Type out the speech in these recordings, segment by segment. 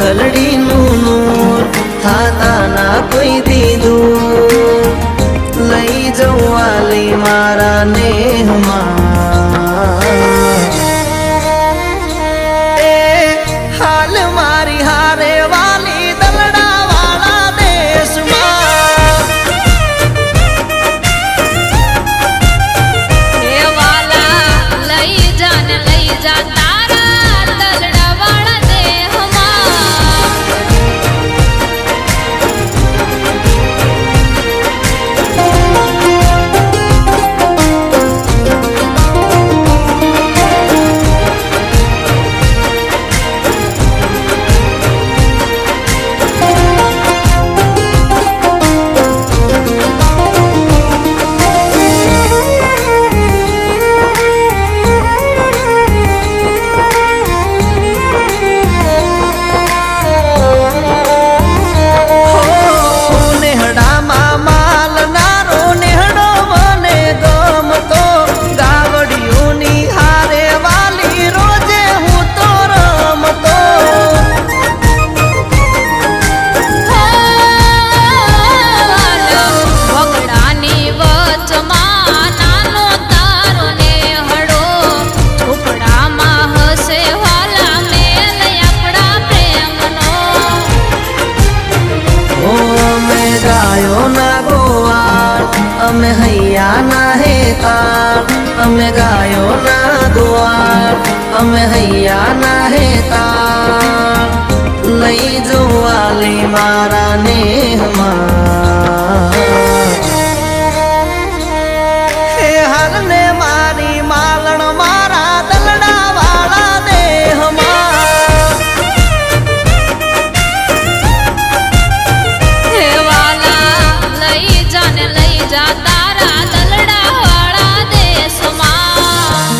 ખલડીનું નૂર થાતા ના કોઈ દીધું લઈ જવું વાલી મારા નેહમાં એ હાલ મારી હારે વાલી દલડા વાળા દેશમાં હે વાલા લઈ જા તારા દલડા વાળા દેહમાં અમે હૈયા ના હેતા અમે ગાયો ના દ્વાર અમે હૈયા ના હેતા લઈ જોવાલી મારા નેહમાં હે હાલને મારી માલણ મારા દલડા વાળા દેહમાં હે વાલા લઈ જા તારા દલડા વાળા દેશમાં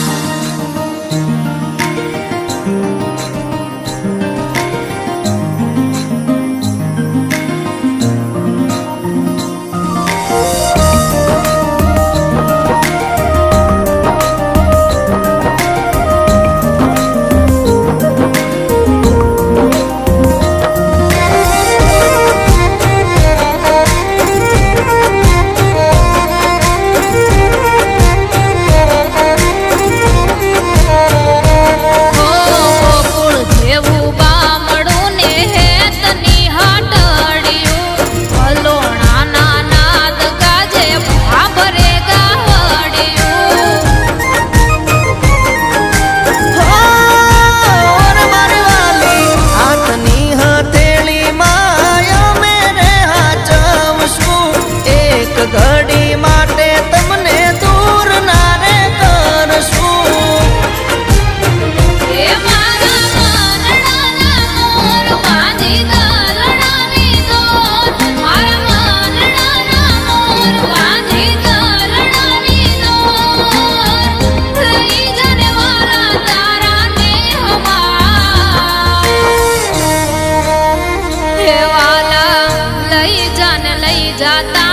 ઘડી માટે તમને દૂર ના રે કરશું હે મારા મનડાના મોર બાંધી દલડાની દોર મારા મનડાના મોર બાંધી દલડાની દોર લઈ જાને વાલા તારા નેહમાં હે વાલા લઈ જા